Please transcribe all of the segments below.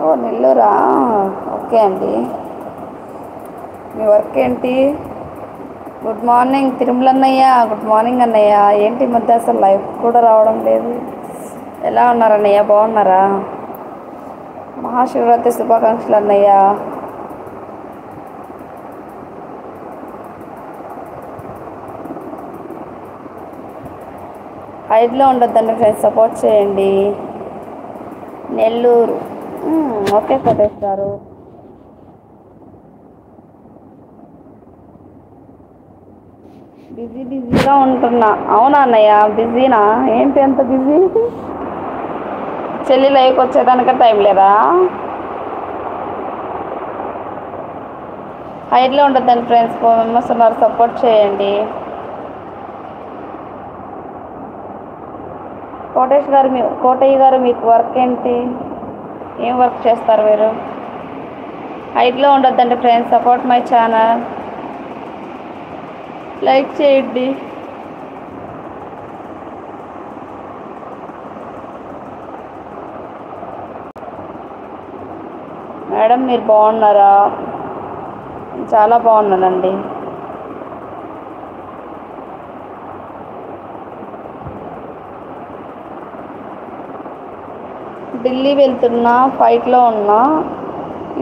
ఓ నెల్లూరా. Okay అండి. మీ work ఏంటి? Good morning Tirumala అన్నయ్య. గుడ్ మార్నింగ్ అన్నయ్య. ఏంటి ఈ మధ్య అసలు లైఫ్ కూడా రావడం లేదు. ఎలా ఉన్నారన్నయ్య? బాగున్నారా? మహాశివరాత్రి శుభాకాంక్షలు అన్నయ్య. హైడ్లో ఉండొద్దండి ఫ్రెండ్స్, సపోర్ట్ చేయండి. నెల్లూరు. ఓకే కోటేష్ గారు. బిజీగా ఉంటున్నా. అవునా అన్నయ్య? బిజీనా? ఏంటి ఎంత బిజీ? చెల్లి లైవ్కి వచ్చేదానిక టైం లేదా? హైట్లో ఉండొద్దండి ఫ్రెండ్స్, 4 మెంబర్స్ ఉన్నారు, సపోర్ట్ చేయండి. కోటయ్య గారు మీకు వర్క్ ఏంటి? ఏం వర్క్ చేస్తారు మీరు? హైట్లో ఉండొద్దండి friends, support my channel. Like చేయండి. మేడం మీరు బాగున్నారా? చాలా బాగున్నానండి. ఢిల్లీ వెళ్తున్నా, ఫ్లైట్లో ఉన్నా.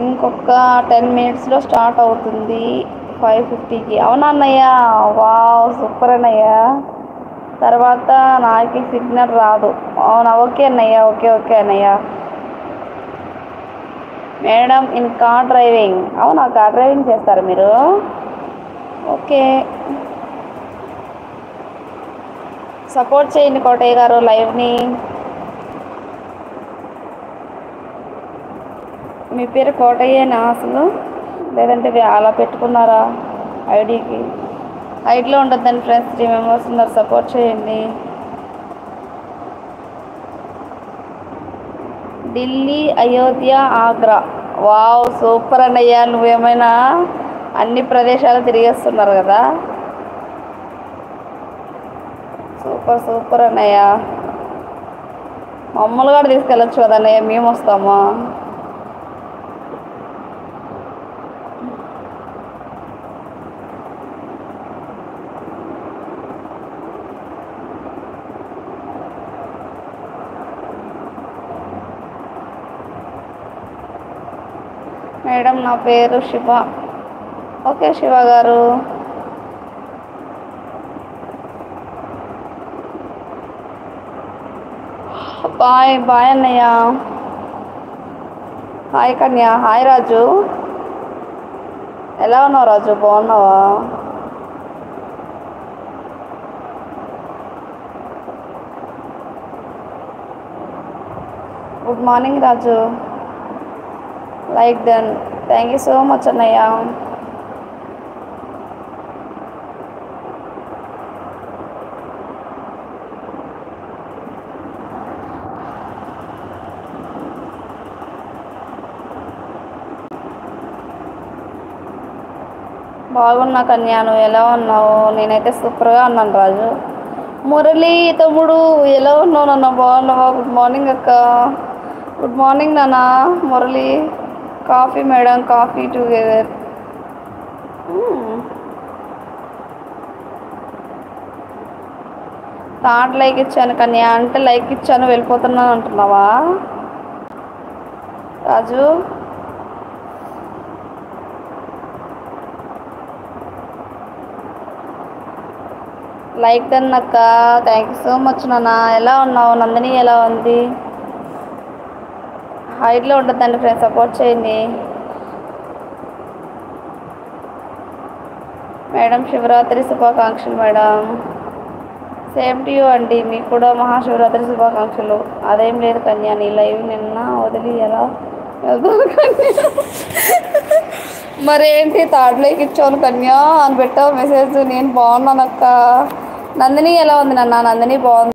ఇంకొక 10 మినిట్స్లో స్టార్ట్ అవుతుంది 5:50కి. అవునా అన్నయ్య? వావ్ సూపర్ అన్నయ్య. తర్వాత నాకు సిగ్నల్ రాదు. అవునా? ఓకే అన్నయ్య. ఓకే అన్నయ్య. Madam in car driving. అవునా? కార్ డ్రైవింగ్ చేస్తారు మీరు? ఓకే. సపోర్ట్ చేయండి కోటయ్య గారు లైవ్ని. మీ పేరు కోటయ్యేనా అసలు, లేదంటే అలా పెట్టుకున్నారా ఐడికి? హైట్లో ఉండొద్దండి ఫ్రెండ్స్, 3 మెంబర్స్ ఉన్నారు, సపోర్ట్ చేయండి. ఢిల్లీ, అయోధ్య, ఆగ్రా. వావ్ సూపర్ అన్నయ్య. నువ్వేమైనా అన్ని ప్రదేశాలు తిరిగేస్తున్నారు కదా. సూపర్ అన్నయ్య. మమ్మల్ని కూడా తీసుకెళ్ళచ్చు కదా అన్నయ్య, మేము వస్తామా? మేడం నా పేరు శివ. ఓకే శివ గారు. బాయ్ అన్నయ్య. హాయ్ కన్య. హాయ్ రాజు. ఎలా ఉన్నావు రాజు? బాగున్నావా? Good morning Raju. Like done. Thank you so much అన్నయ్య. బాగున్నా కన్యా, నువ్వు ఎలా ఉన్నావు? నేనైతే సూపర్గా ఉన్నాను రాజు. మురళి తమ్ముడు ఎలా ఉన్నావు నాన్న? బాగున్నావా? గుడ్ మార్నింగ్ అక్క. గుడ్ మార్నింగ్ నాన్న. Murali. Coffee madam, coffee together. Third like ఇచ్చాను కన్యా. అంటే లైక్ ఇచ్చాను వెళ్ళిపోతున్నాను అంటున్నావా రాజు? లైక్ డన్ అక్క. థ్యాంక్ యూ సో మచ్ నాన్న. ఎలా ఉన్నావు? నందిని ఎలా ఉంది? హైట్లో ఉంటుందండి ఫ్రెండ్స్, సపోర్ట్ చేయండి. మేడం శివరాత్రి శుభాకాంక్షలు మేడం. సేమ్ టు యూ అండి. మీకు కూడా మహాశివరాత్రి శుభాకాంక్షలు. అదేం లేదు కన్యా, నీ లైవ్ నిన్న వదిలి ఎలా వెళ్తాను కన్యా? మరేంటి థర్డ్ లైక్ ఇచ్చాను కన్యా అని పెట్టావు మెసేజ్. నేను బాగున్నాను అక్క. నందిని ఎలా ఉంది నాన్న? నందిని బాగుంది.